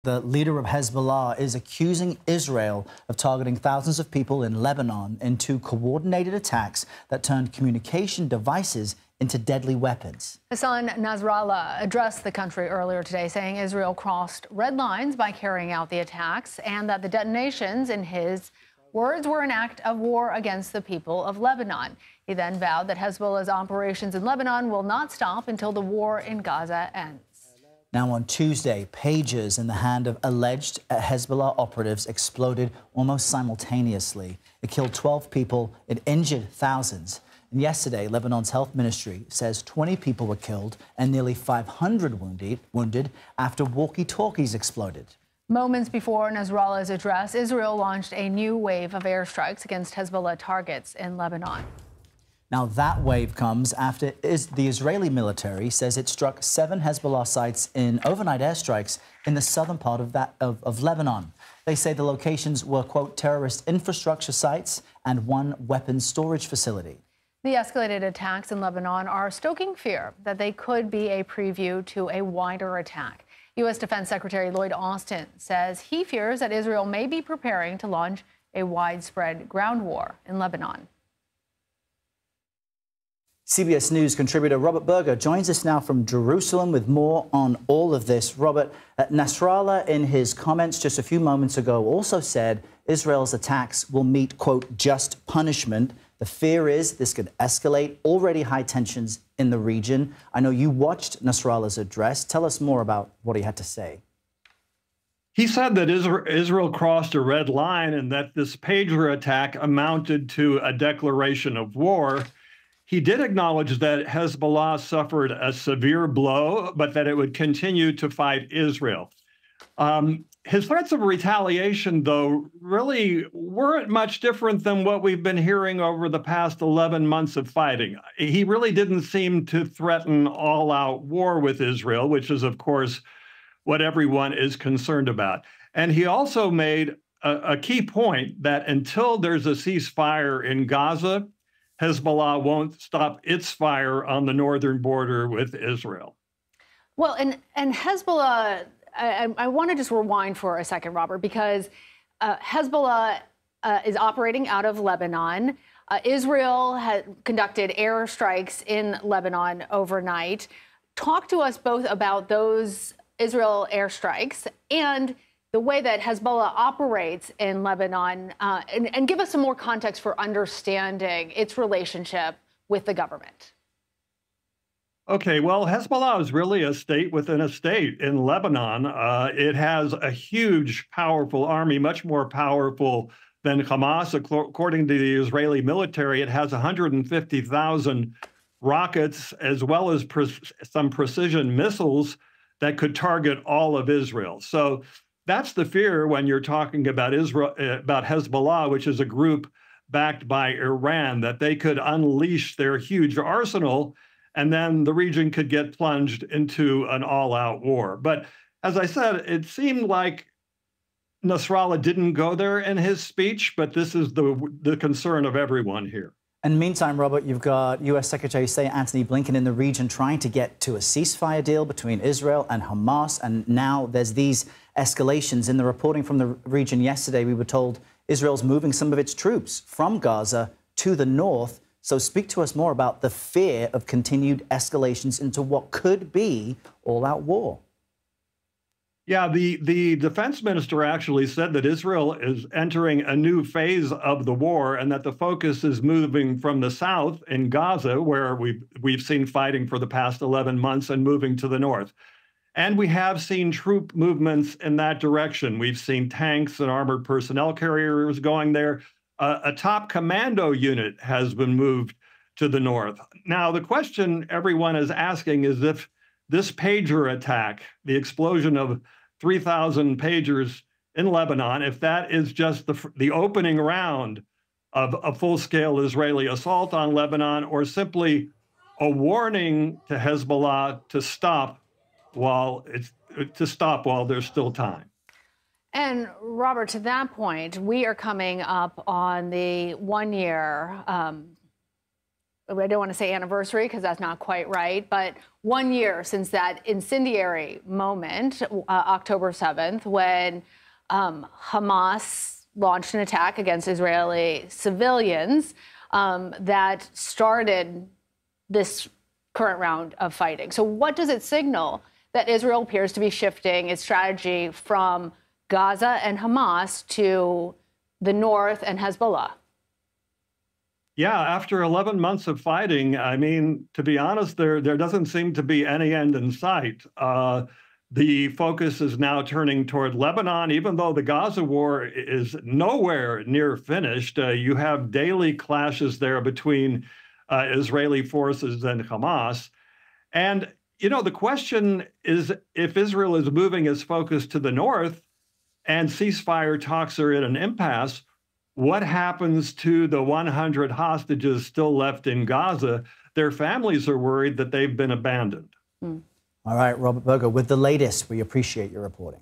The leader of Hezbollah is accusing Israel of targeting thousands of people in Lebanon in two coordinated attacks that turned communication devices into deadly weapons. Hassan Nasrallah addressed the country earlier today, saying Israel crossed red lines by carrying out the attacks and that the detonations, in his words, were an act of war against the people of Lebanon. He then vowed that Hezbollah's operations in Lebanon will not stop until the war in Gaza ends. Now, on Tuesday, pagers in the hand of alleged Hezbollah operatives exploded almost simultaneously. It killed 12 people. It injured thousands. And yesterday, Lebanon's health ministry says 20 people were killed and nearly 500 wounded after walkie-talkies exploded. Moments before Nasrallah's address, Israel launched a new wave of airstrikes against Hezbollah targets in Lebanon. Now, that wave comes after the Israeli military says it struck 7 Hezbollah sites in overnight airstrikes in the southern part of Lebanon. They say the locations were, quote, terrorist infrastructure sites and one weapons storage facility. The escalated attacks in Lebanon are stoking fear that they could be a preview to a wider attack. U.S. Defense Secretary Lloyd Austin says he fears that Israel may be preparing to launch a widespread ground war in Lebanon. CBS News contributor Robert Berger joins us now from Jerusalem with more on all of this. Robert, Nasrallah, in his comments just a few moments ago, also said Israel's attacks will meet, quote, just punishment. The fear is this could escalate already high tensions in the region. I know you watched Nasrallah's address. Tell us more about what he had to say. He said that Israel crossed a red line and that this pager attack amounted to a declaration of war. He did acknowledge that Hezbollah suffered a severe blow, but that it would continue to fight Israel. His threats of retaliation, though, really weren't much different than what we've been hearing over the past 11 months of fighting. He really didn't seem to threaten all-out war with Israel, which is, of course, what everyone is concerned about. And he also made a key point that until there's a ceasefire in Gaza, Hezbollah won't stop its fire on the northern border with Israel. Well, and Hezbollah, I want to just rewind for a second, Robert, because Hezbollah is operating out of Lebanon. Israel had conducted airstrikes in Lebanon overnight. Talk to us both about those Israel airstrikes and the way that Hezbollah operates in Lebanon, and give us some more context for understanding its relationship with the government. Okay, well, Hezbollah is really a state within a state in Lebanon. It has a huge, powerful army, much more powerful than Hamas. According to the Israeli military, it has 150,000 rockets, as well as some precision missiles that could target all of Israel. So that's the fear when you're talking about about Hezbollah, which is a group backed by Iran, that they could unleash their huge arsenal and then the region could get plunged into an all-out war. But as I said, it seemed like Nasrallah didn't go there in his speech, but this is the concern of everyone here. And meantime, Robert, you've got U.S. Secretary of State Antony Blinken in the region trying to get to a ceasefire deal between Israel and Hamas. And now there's these escalations. In the reporting from the region yesterday, we were told Israel's moving some of its troops from Gaza to the north. So speak to us more about the fear of continued escalations into what could be all-out war. Yeah, the defense minister actually said that Israel is entering a new phase of the war and that the focus is moving from the south in Gaza, where we've seen fighting for the past 11 months, and moving to the north. And we have seen troop movements in that direction. We've seen tanks and armored personnel carriers going there. A top commando unit has been moved to the north. Now, the question everyone is asking is if this pager attack, the explosion of 3,000 pagers in Lebanon, if that is just the opening round of a full-scale Israeli assault on Lebanon, or simply a warning to Hezbollah to stop while there's still time. And Robert, to that point, we are coming up on the 1 year I don't want to say anniversary because that's not quite right, but 1 year since that incendiary moment, October 7th, when Hamas launched an attack against Israeli civilians that started this current round of fighting. So what does it signal that Israel appears to be shifting its strategy from Gaza and Hamas to the north and Hezbollah? Yeah, after 11 months of fighting, I mean, to be honest, there doesn't seem to be any end in sight. The focus is now turning toward Lebanon, even though the Gaza war is nowhere near finished. You have daily clashes there between Israeli forces and Hamas. And, you know, the question is, if Israel is moving its focus to the north and ceasefire talks are in an impasse, what happens to the 100 hostages still left in Gaza? Their families are worried that they've been abandoned. All right, Robert Berger, with the latest, we appreciate your reporting.